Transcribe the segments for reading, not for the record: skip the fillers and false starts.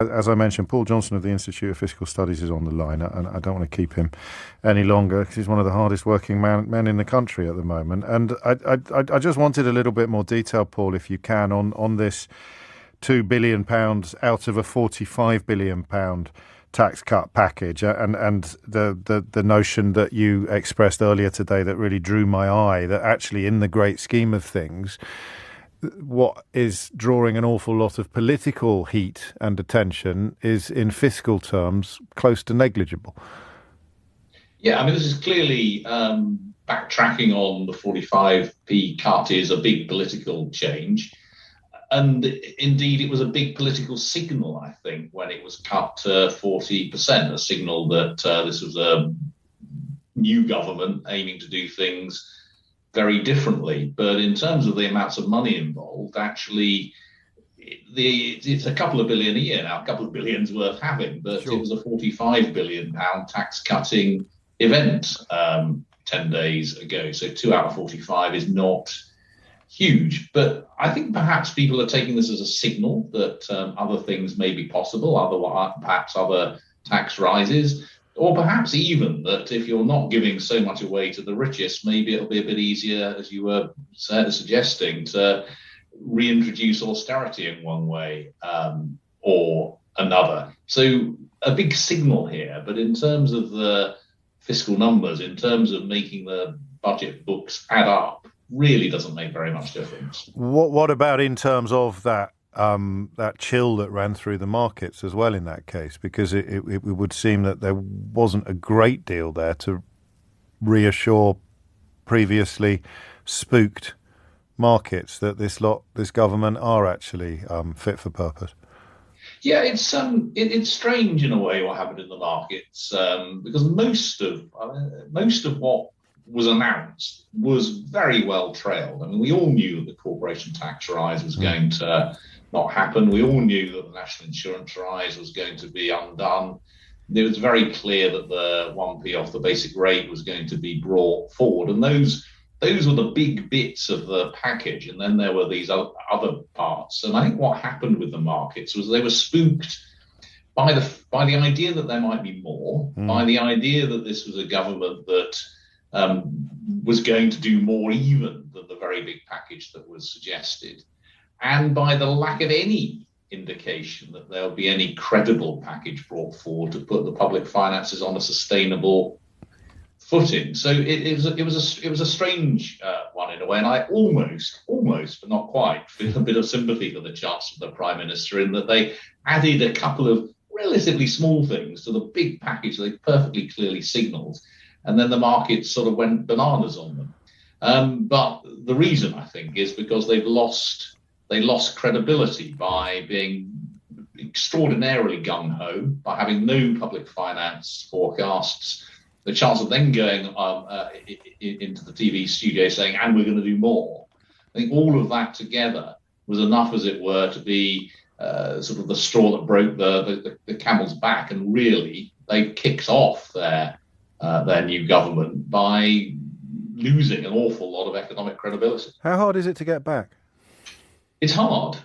As I mentioned, Paul Johnson of the Institute of Fiscal Studies is on the line, and I don't want to keep him any longer because he's one of the hardest working men in the country at the moment. And I just wanted a little bit more detail, Paul, if you can, on this £2 billion out of a £45 billion tax cut package, and the notion that you expressed earlier today that really drew my eye, that actually in the great scheme of things, what is drawing an awful lot of political heat and attention is, in fiscal terms, close to negligible. Yeah, I mean, this is clearly backtracking on the 45p cut is a big political change. And indeed, it was a big political signal, I think, when it was cut to 40%, a signal that this was a new government aiming to do things very differently. But in terms of the amounts of money involved, actually, it's a couple of billion a year now, a couple of billions worth having, but sure. It was a £45 billion tax cutting event 10 days ago. So 2 out of 45 is not huge. But I think perhaps people are taking this as a signal that other things may be possible, perhaps other tax rises. Or perhaps even that if you're not giving so much away to the richest, maybe it'll be a bit easier, as you were suggesting, to reintroduce austerity in one way or another. So a big signal here. But in terms of the fiscal numbers, in terms of making the budget books add up, really doesn't make very much difference. What about in terms of that chill that ran through the markets as well in that case? Because it would seem that there wasn't a great deal there to reassure previously spooked markets that this government are actually fit for purpose. Yeah, it's strange in a way what happened in the markets because most of what was announced was very well trailed. I mean, we all knew that the corporation tax rise was going to not happen. We all knew that the national insurance rise was going to be undone. It was very clear that the 1p off the basic rate was going to be brought forward. And those were the big bits of the package. And then there were these other parts. And I think what happened with the markets was they were spooked by the idea that there might be more, by the idea that this was a government that was going to do more even than the very big package that was suggested, and by the lack of any indication that there'll be any credible package brought forward to put the public finances on a sustainable footing. So it was a strange one in a way, and I almost, but not quite, feel a bit of sympathy for the Chancellor, the Prime Minister, in that they added a couple of relatively small things to the big package they perfectly clearly signalled. And then the market sort of went bananas on them. But the reason, I think, is because they lost credibility by being extraordinarily gung-ho, by having no public finance forecasts. The chance of then going into the TV studio saying, and we're going to do more. I think all of that together was enough, as it were, to be sort of the straw that broke the camel's back. And really, they kicked off their new government by losing an awful lot of economic credibility. How hard is it to get back? It's hard.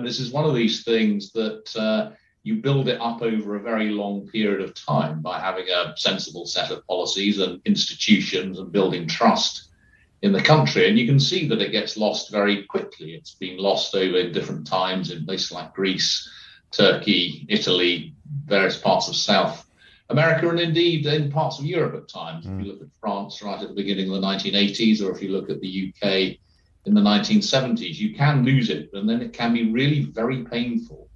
This is one of these things that you build it up over a very long period of time by having a sensible set of policies and institutions and building trust in the country. And you can see that it gets lost very quickly. It's been lost over different times in places like Greece, Turkey, Italy, various parts of South America, and indeed in parts of Europe at times. If you look at France right at the beginning of the 1980s, or if you look at the UK in the 1970s, you can lose it, and then it can be really very painful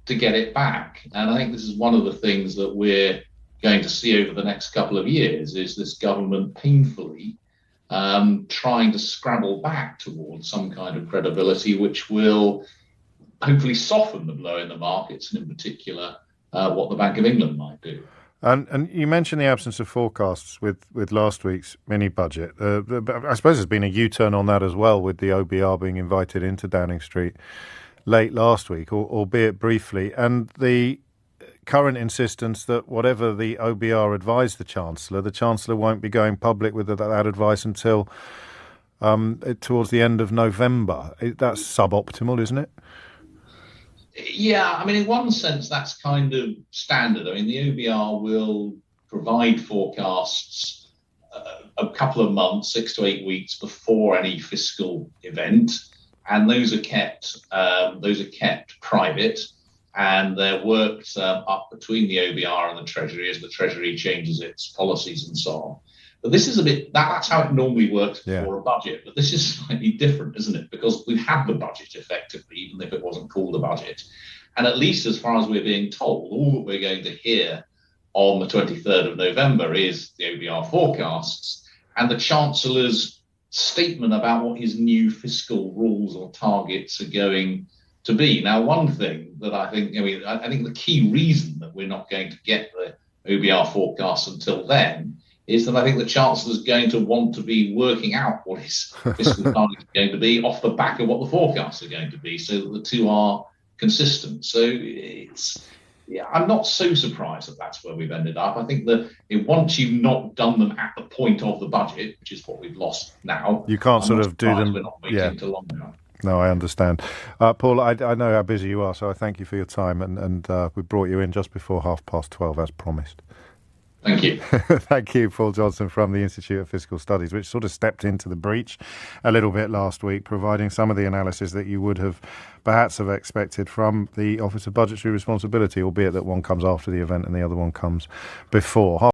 to get it back. And I think this is one of the things that we're going to see over the next couple of years, is this government painfully trying to scrabble back towards some kind of credibility, which will hopefully soften the blow in the markets, and in particular what the Bank of England might do. And you mentioned the absence of forecasts with last week's mini-budget. I suppose there's been a U-turn on that as well, with the OBR being invited into Downing Street late last week, albeit briefly, and the current insistence that whatever the OBR advised the Chancellor won't be going public with that advice until towards the end of November. That's suboptimal, isn't it? Yeah, I mean, in one sense, that's kind of standard. I mean, the OBR will provide forecasts a couple of months, 6 to 8 weeks before any fiscal event, and those are kept private, and they're worked up between the OBR and the Treasury as the Treasury changes its policies and so on. But this is that's how it normally works for a budget. But this is slightly different, isn't it? Because we've had the budget effectively, even if it wasn't called a budget. And at least as far as we're being told, all that we're going to hear on the 23rd of November is the OBR forecasts and the Chancellor's statement about what his new fiscal rules or targets are going to be. Now, one thing that I think the key reason that we're not going to get the OBR forecasts until then is that I think the Chancellor is going to want to be working out what his fiscal target is going to be off the back of what the forecasts are going to be, so that the two are consistent. So I'm not so surprised that that's where we've ended up. I think that once you've not done them at the point of the budget, which is what we've lost now, you can't sort of do them. We're not waiting too long now. No, I understand. Paul, I know how busy you are, so I thank you for your time, and we brought you in just before 12:30 as promised. Thank you. Thank you, Paul Johnson from the Institute of Fiscal Studies, which sort of stepped into the breach a little bit last week, providing some of the analysis that you would have perhaps expected from the Office of Budgetary Responsibility, albeit that one comes after the event and the other one comes before.